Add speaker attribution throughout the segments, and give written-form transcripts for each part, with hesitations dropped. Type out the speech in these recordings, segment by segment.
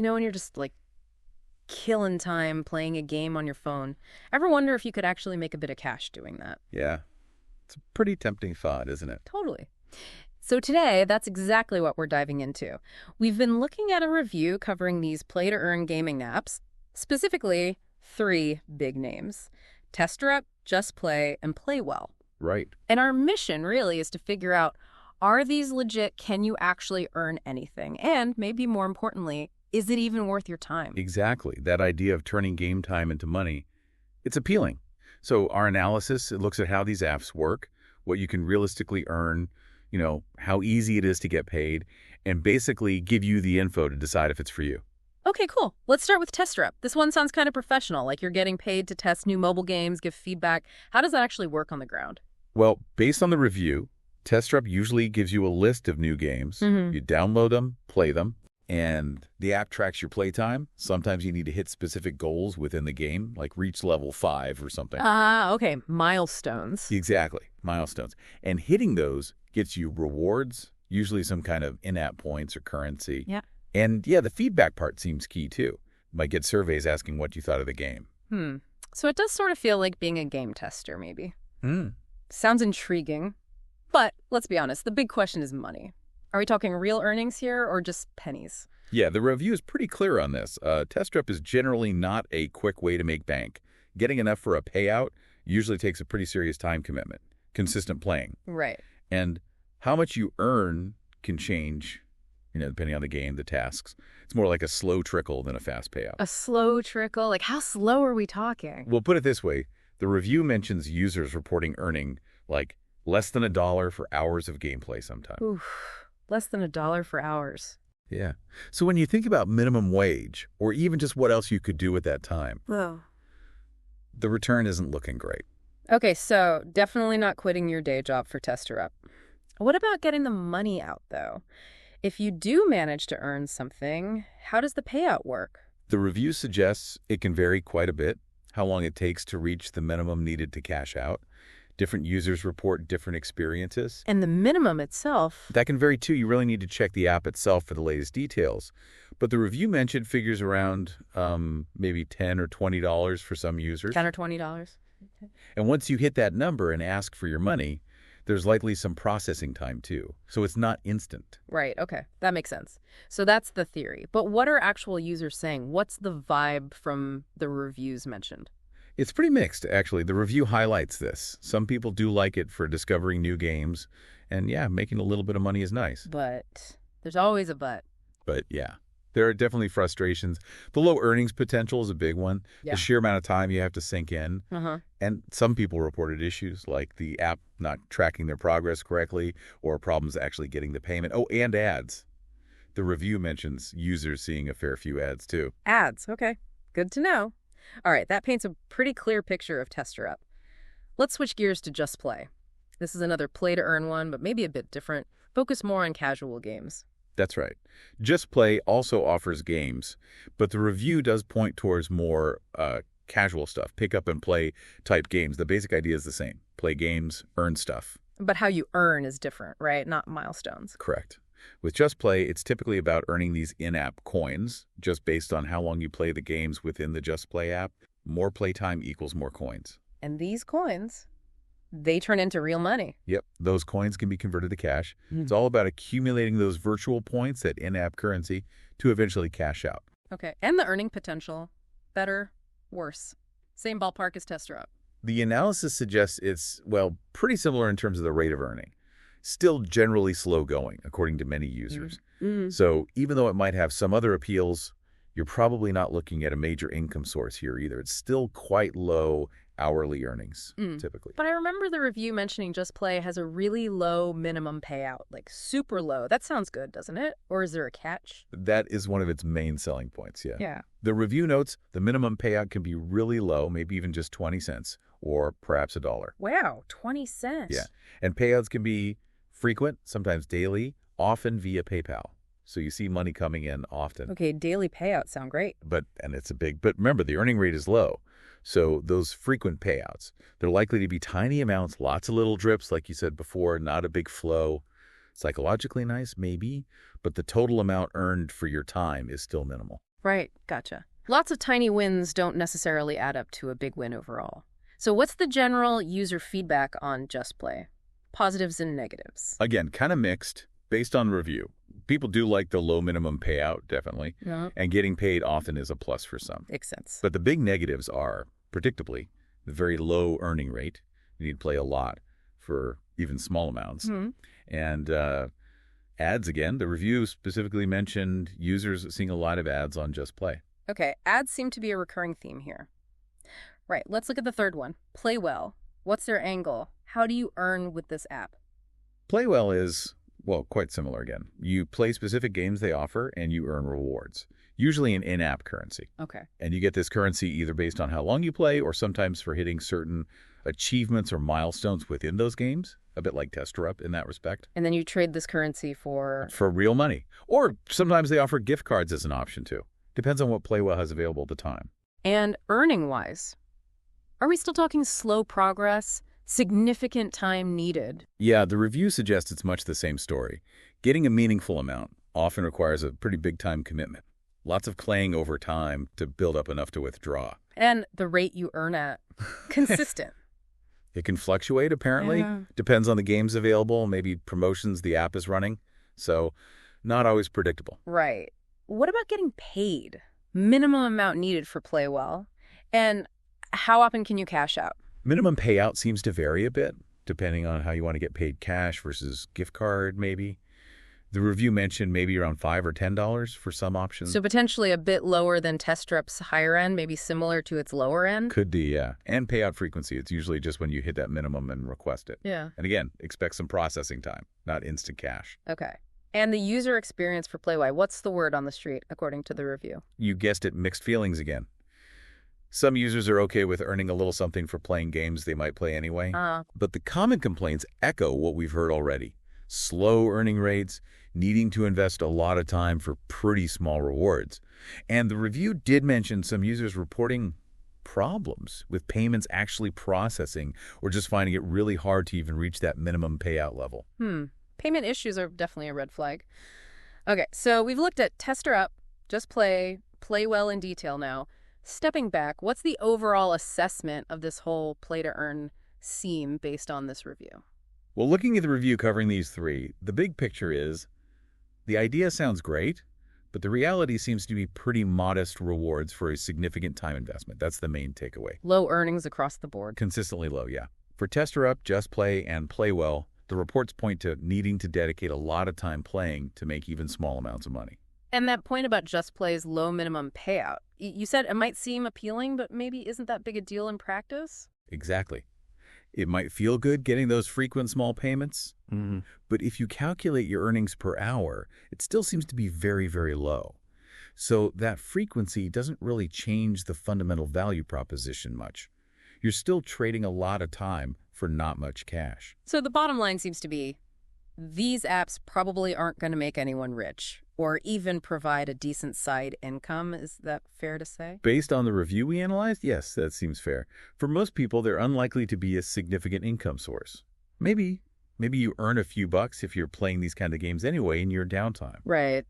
Speaker 1: When you're just like killing time playing a game on your phone. Ever wonder if you could actually make a bit of cash doing that?
Speaker 2: Yeah. It's a pretty tempting thought, isn't it?
Speaker 1: Totally. So today, that's exactly what we're diving into. We've been looking at a review covering these play-to-earn gaming apps, specifically 3 big names: Testerup, JustPlay, and PlayWell.
Speaker 2: Right.
Speaker 1: And our mission really is to figure out, are these legit? Can you actually earn anything? And maybe more importantly, is it even worth your time?
Speaker 2: Exactly. That idea of turning game time into money, it's appealing. So our analysis, it looks at how these apps work, what you can realistically earn, how easy it is to get paid, and basically give you the info to decide if it's for you.
Speaker 1: Okay, cool. Let's start with Testerup. This one sounds kind of professional, like you're getting paid to test new mobile games, give feedback. How does that actually work on the ground?
Speaker 2: Well, based on the review, Testerup usually gives you a list of new games. You download them, play them, and the app tracks your playtime. Sometimes you need to hit specific goals within the game, like reach level 5 or something.
Speaker 1: Okay. Milestones.
Speaker 2: Exactly. Milestones. And hitting those gets you rewards, usually some kind of in-app points or currency.
Speaker 1: Yeah.
Speaker 2: And yeah, the feedback part seems key too. You might get surveys asking what you thought of the game.
Speaker 1: So it does sort of feel like being a game tester, maybe.
Speaker 2: Hmm.
Speaker 1: Sounds intriguing. But let's be honest, the big question is money. Are we talking real earnings here or just pennies?
Speaker 2: Yeah, the review is pretty clear on this. Testerup is generally not a quick way to make bank. Getting enough for a payout usually takes a pretty serious time commitment, consistent playing.
Speaker 1: Right.
Speaker 2: And how much you earn can change, depending on the game, the tasks. It's more like a slow trickle than a fast payout.
Speaker 1: A slow trickle? Like how slow are we talking?
Speaker 2: We'll put it this way. The review mentions users reporting earning like less than $1 for hours of gameplay sometimes.
Speaker 1: Oof, less than $1 for hours.
Speaker 2: Yeah. So when you think about minimum wage, or even just what else you could do with that time, the return isn't looking great.
Speaker 1: Okay, so definitely not quitting your day job for Testerup. What about getting the money out, though? If you do manage to earn something, how does the payout work?
Speaker 2: The review suggests it can vary quite a bit, how long it takes to reach the minimum needed to cash out. Different users report different experiences.
Speaker 1: And the minimum itself?
Speaker 2: That can vary too. You really need to check the app itself for the latest details. But the review mentioned figures around maybe $10 or $20 for some users.
Speaker 1: $10 or $20? Okay.
Speaker 2: And once you hit that number and ask for your money, there's likely some processing time too. So it's not instant.
Speaker 1: Right, okay. That makes sense. So that's the theory. But what are actual users saying? What's the vibe from the reviews mentioned?
Speaker 2: It's pretty mixed, actually. The review highlights this. Some people do like it for discovering new games. And yeah, making a little bit of money is nice.
Speaker 1: But there's always a but.
Speaker 2: But yeah, there are definitely frustrations. The low earnings potential is a big one.
Speaker 1: Yeah.
Speaker 2: The sheer amount of time you have to sink in. And some people reported issues like the app not tracking their progress correctly or problems actually getting the payment. Oh, and ads. The review mentions users seeing a fair few ads too.
Speaker 1: Ads, okay. Good to know. All right, that paints a pretty clear picture of Testerup. Let's switch gears to JustPlay. This is another play-to-earn one, but maybe a bit different. Focus more on casual games.
Speaker 2: That's right. JustPlay also offers games, but the review does point towards more casual stuff, pick-up-and-play type games. The basic idea is the same. Play games, earn stuff.
Speaker 1: But how you earn is different, right? Not milestones.
Speaker 2: Correct. With JustPlay, it's typically about earning these in-app coins, just based on how long you play the games within the JustPlay app. More playtime equals more coins.
Speaker 1: And these coins, they turn into real money.
Speaker 2: Yep, those coins can be converted to cash. It's all about accumulating those virtual points, that in-app currency, to eventually cash out.
Speaker 1: Okay, and the earning potential, better, worse. Same ballpark as Testerup.
Speaker 2: The analysis suggests it's, well, pretty similar in terms of the rate of earning. Still generally slow going, according to many users. So even though it might have some other appeals, you're probably not looking at a major income source here either. It's still quite low hourly earnings, typically.
Speaker 1: But I remember the review mentioning JustPlay has a really low minimum payout, like super low. That sounds good, doesn't it? Or is there a catch?
Speaker 2: That is one of its main selling points, yeah.
Speaker 1: Yeah.
Speaker 2: The review notes the minimum payout can be really low, maybe even just 20 cents, or perhaps $1.
Speaker 1: Wow, 20 cents.
Speaker 2: Yeah. And payouts can be frequent, sometimes daily, often via PayPal. So you see money coming in often.
Speaker 1: Okay, daily payouts sound great.
Speaker 2: But remember, the earning rate is low. So those frequent payouts, they're likely to be tiny amounts, lots of little drips, like you said before, not a big flow. Psychologically nice, maybe, but the total amount earned for your time is still minimal.
Speaker 1: Right, gotcha. Lots of tiny wins don't necessarily add up to a big win overall. So what's the general user feedback on JustPlay? Positives and negatives.
Speaker 2: Again, kind of mixed based on review. People do like the low minimum payout, definitely,
Speaker 1: Yeah.
Speaker 2: and getting paid often is a plus for some.
Speaker 1: Makes sense.
Speaker 2: But the big negatives are, predictably, the very low earning rate. You need to play a lot for even small amounts. And ads, again, the review specifically mentioned users seeing a lot of ads on JustPlay.
Speaker 1: Okay, ads seem to be a recurring theme here. Right, let's look at the third one. PlayWell. What's their angle? How do you earn with this app?
Speaker 2: PlayWell is, well, quite similar again. You play specific games they offer, and you earn rewards, usually in in-app currency.
Speaker 1: Okay.
Speaker 2: And you get this currency either based on how long you play or sometimes for hitting certain achievements or milestones within those games, a bit like Testerup in that respect.
Speaker 1: And then you trade this currency for...
Speaker 2: For real money. Or sometimes they offer gift cards as an option, too. Depends on what PlayWell has available at the time.
Speaker 1: And earning-wise, are we still talking slow progress, significant time needed?
Speaker 2: Yeah, the review suggests it's much the same story. Getting a meaningful amount often requires a pretty big-time commitment. Lots of playing over time to build up enough to withdraw.
Speaker 1: And the rate you earn at, consistent.
Speaker 2: It can fluctuate, apparently.
Speaker 1: Yeah.
Speaker 2: Depends on the games available, maybe promotions the app is running. So, not always predictable.
Speaker 1: Right. What about getting paid? Minimum amount needed for PlayWell. And how often can you cash out?
Speaker 2: Minimum payout seems to vary a bit, depending on how you want to get paid cash versus gift card, maybe. The review mentioned maybe around $5 or $10 for some options.
Speaker 1: So potentially a bit lower than Testerup's higher end, maybe similar to its lower end?
Speaker 2: Could be, yeah. And payout frequency. It's usually just when you hit that minimum and request it.
Speaker 1: Yeah.
Speaker 2: And again, expect some processing time, not instant cash.
Speaker 1: Okay. And the user experience for PlayWell, what's the word on the street, according to the review?
Speaker 2: You guessed it, mixed feelings again. Some users are okay with earning a little something for playing games they might play anyway. But the common complaints echo what we've heard already. Slow earning rates, needing to invest a lot of time for pretty small rewards. And the review did mention some users reporting problems with payments actually processing or just finding it really hard to even reach that minimum payout level.
Speaker 1: Payment issues are definitely a red flag. Okay, so we've looked at Testerup, JustPlay, PlayWell in detail now. Stepping back, what's the overall assessment of this whole play-to-earn scene based on this review?
Speaker 2: Well, looking at the review covering these three, the big picture is the idea sounds great, but the reality seems to be pretty modest rewards for a significant time investment. That's the main takeaway.
Speaker 1: Low earnings across the board.
Speaker 2: Consistently low, yeah. For Testerup, JustPlay, and PlayWell, the reports point to needing to dedicate a lot of time playing to make even small amounts of money.
Speaker 1: And that point about JustPlay's low minimum payout, you said it might seem appealing, but maybe isn't that big a deal in practice?
Speaker 2: Exactly. It might feel good getting those frequent small payments, but if you calculate your earnings per hour, it still seems to be very, very low. So that frequency doesn't really change the fundamental value proposition much. You're still trading a lot of time for not much cash.
Speaker 1: So the bottom line seems to be, these apps probably aren't going to make anyone rich or even provide a decent side income. Is that fair to say?
Speaker 2: Based on the review we analyzed, yes, that seems fair. For most people, they're unlikely to be a significant income source. Maybe you earn a few bucks if you're playing these kind of games anyway in your downtime.
Speaker 1: Right.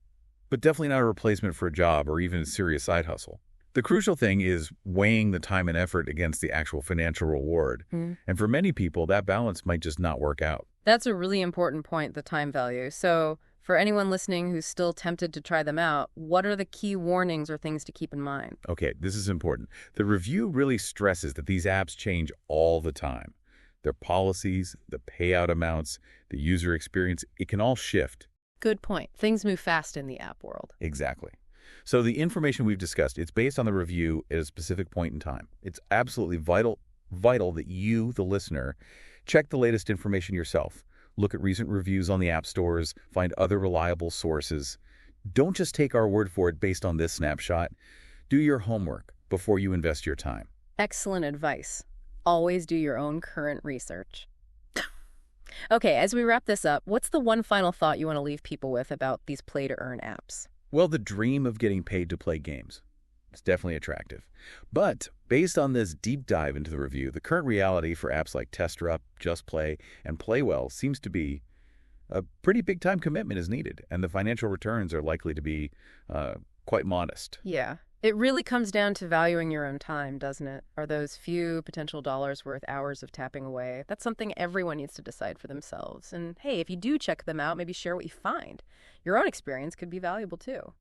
Speaker 2: But definitely not a replacement for a job or even a serious side hustle. The crucial thing is weighing the time and effort against the actual financial reward. And for many people, that balance might just not work out.
Speaker 1: That's a really important point, the time value. So for anyone listening who's still tempted to try them out, what are the key warnings or things to keep in mind?
Speaker 2: Okay, this is important. The review really stresses that these apps change all the time. Their policies, the payout amounts, the user experience, it can all shift.
Speaker 1: Good point. Things move fast in the app world.
Speaker 2: Exactly. So the information we've discussed, it's based on the review at a specific point in time. It's absolutely vital that you, the listener, check the latest information yourself. Look at recent reviews on the app stores, find other reliable sources. Don't just take our word for it based on this snapshot. Do your homework before you invest your time.
Speaker 1: Excellent advice. Always do your own current research. Okay, as we wrap this up, what's the one final thought you want to leave people with about these play-to-earn apps?
Speaker 2: Well, the dream of getting paid to play games. It's definitely attractive. But based on this deep dive into the review, the current reality for apps like Testerup, JustPlay, and PlayWell seems to be a pretty big time commitment is needed, and the financial returns are likely to be quite modest.
Speaker 1: Yeah. It really comes down to valuing your own time, doesn't it? Are those few potential dollars worth hours of tapping away? That's something everyone needs to decide for themselves. And hey, if you do check them out, maybe share what you find. Your own experience could be valuable too.